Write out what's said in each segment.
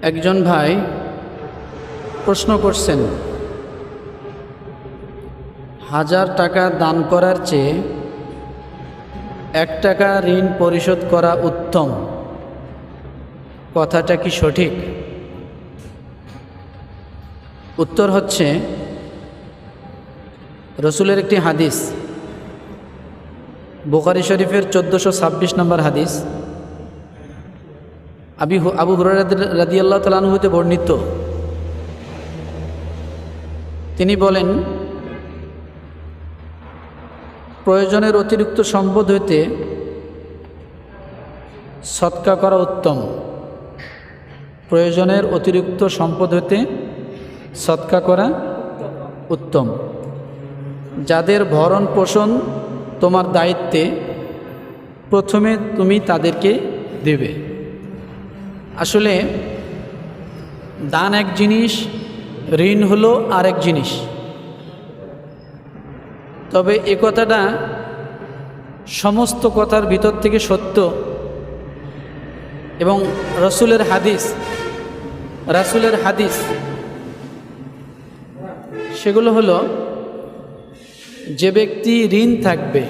একজন ভাই প্রশ্ন করছেন, 1000 টাকা দান করার চেয়ে 1 টাকা ঋণ পরিশোধ করা উত্তম, কথাটা কি সঠিক? উত্তর হচ্ছে, রসুলের একটি হাদিস, বুখারী শরীফের 1426 নম্বর হাদিস, আবু হুরায়রা রাদিয়াল্লাহু তাআলা আনহু হতে বর্ণিত। তিনি বলেন, প্রয়োজনের অতিরিক্ত সম্পদ হইতে সদকা করা উত্তম। প্রয়োজনের অতিরিক্ত সম্পদ হইতে সদকা করা উত্তম। যাদের ভরণ পোষণ তোমার দায়িত্বে, প্রথমে তুমি তাদেরকে দেবে। আসলে দান এক জিনিস, ঋণ হলো আরেক জিনিস। তবে এ কথাটা সমস্ত কথার ভিতর থেকে সত্য, এবং রাসূলের হাদিস সেগুলো হলো, যে ব্যক্তি ঋণ থাকবে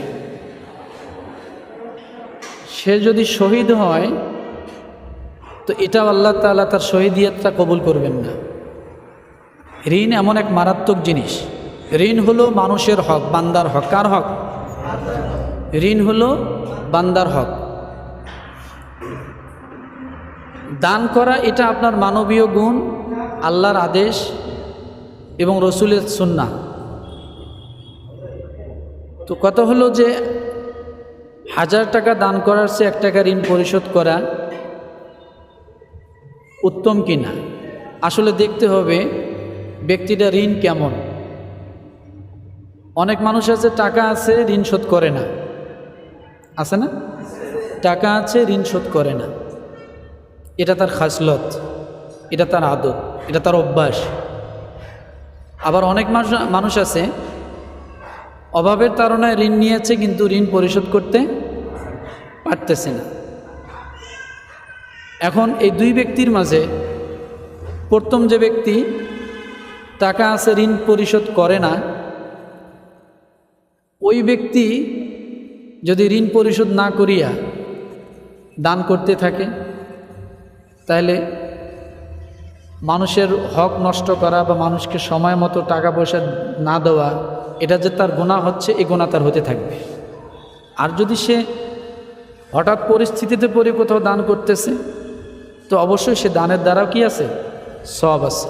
সে যদি শহীদ হয় তো এটাও আল্লাহ তাআলা তার শহীদিয়াতটা কবুল করবেন না। ঋণ এমন এক মারাত্মক জিনিস। ঋণ হলো মানুষের হক, বান্দার হক। কার হক? ঋণ হলো বান্দার হক। দান করা এটা আপনার মানবীয় গুণ, আল্লাহর আদেশ এবং রসুলের সুন্নাহ। তো কথা হলো যে 1000 টাকা দান করার চেয়ে 1 টাকা ঋণ পরিশোধ করা উত্তম কিনা। আসলে দেখতে হবে ব্যক্তিটা ঋণ কেমন। অনেক মানুষ আছে, টাকা আছে, ঋণ শোধ করে না। আছে না? টাকা আছে, ঋণ শোধ করে না। এটা তার খাসলত, এটা তার আদত, এটা তার অভ্যাস। আবার অনেক মানুষ আছে, অভাবের তাড়নায় ঋণ নিয়েছে কিন্তু ঋণ পরিশোধ করতে পারতেছে না। এখন এই দুই ব্যক্তির মাঝে প্রথম যে ব্যক্তি টাকা আছে, ঋণ পরিশোধ করে না, ওই ব্যক্তি যদি ঋণ পরিশোধ না করিয়া দান করতে থাকে, তাহলে মানুষের হক নষ্ট করা বা মানুষকে সময় মতো টাকা পয়সা না দেওয়া, এটা যে তার গুনাহ হচ্ছে, এই গুনাহ তার হতে থাকবে। আর যদি সে হঠাৎ পরিস্থিতিতে পড়ে কোথাও দান করতেছে, তো অবশ্যই সে দানের দ্বারাও কি আছে? সওয়াব আছে।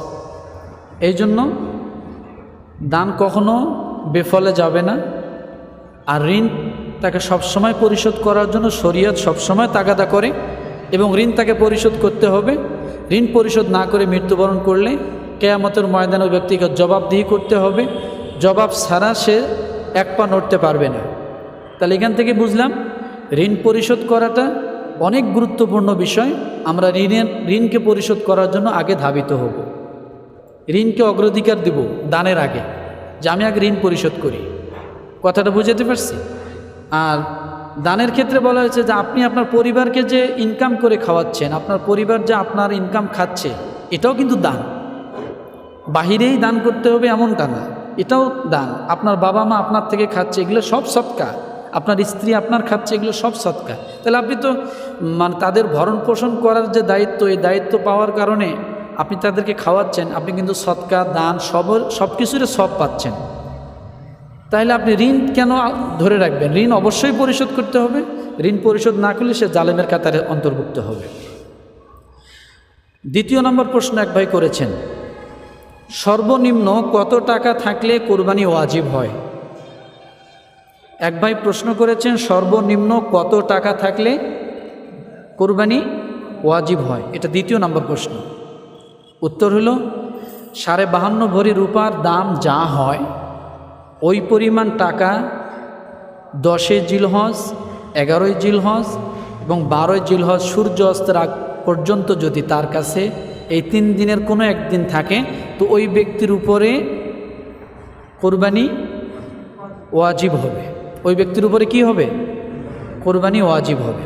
এই জন্য দান কখনো বেফলে যাবে না। আর ঋণ তাকে সবসময় পরিশোধ করার জন্য শরীয়ত সবসময় তাগাদা করে, এবং ঋণ তাকে পরিশোধ করতে হবে। ঋণ পরিশোধ না করে মৃত্যুবরণ করলে কিয়ামতের ময়দানে ওই ব্যক্তিকে জবাবদিহি করতে হবে। জবাব ছাড়া সে এক পা নড়তে পারবে না। তাহলে এখান থেকে বুঝলাম ঋণ পরিশোধ করাটা অনেক গুরুত্বপূর্ণ বিষয়। আমরা ঋণকে পরিশোধ করার জন্য আগে ধাবিত হব। ঋণকে অগ্রাধিকার দেব দানের আগে, যে আমি আগে ঋণ পরিশোধ করি। কথাটা বুঝাতে পারছি? আর দানের ক্ষেত্রে বলা হয়েছে যে আপনি আপনার পরিবারকে যে ইনকাম করে খাওয়াচ্ছেন, আপনার পরিবার যে আপনার ইনকাম খাচ্ছে, এটাও কিন্তু দান। বাহিরেই দান করতে হবে এমনটা না, এটাও দান। আপনার বাবা মা আপনার থেকে খাচ্ছে, এগুলো সব সদকা। আপনার স্ত্রী আপনার খাচ্ছে, এগুলো সব সদকা। তাহলে আপনি তো তাদের ভরণ পোষণ করার যে দায়িত্ব, এই দায়িত্ব পাওয়ার কারণে আপনি তাদেরকে খাওয়াচ্ছেন, আপনি কিন্তু সদকা, দান সব কিছুরই সব পাচ্ছেন। তাহলে আপনি ঋণ কেন ধরে রাখবেন? ঋণ অবশ্যই পরিশোধ করতে হবে। ঋণ পরিশোধ না করলে সে জালেমের কাতারে অন্তর্ভুক্ত হবে। দ্বিতীয় নম্বর প্রশ্ন এক ভাই করেছেন, সর্বনিম্ন কত টাকা থাকলে কোরবানি ওয়াজিব হয়? এক ভাই প্রশ্ন করেছেন, সর্বনিম্ন কত টাকা থাকলে কোরবানি ওয়াজিব হয়? এটা দ্বিতীয় নম্বর প্রশ্ন। উত্তর হলো, 52.5 ভরি রূপার দাম যা হয়, ওই পরিমাণ টাকা 10 জিলহজ, 11 জিলহজ এবং 12 জিলহজ সূর্য অস্তের আগ পর্যন্ত যদি তার কাছে এই 3 দিনের কোনো একদিন থাকে, তো ওই ব্যক্তির উপরে কোরবানি ওয়াজিব হবে। ওই ব্যক্তির উপরে কি হবে? কোরবানি ওয়াজিব হবে।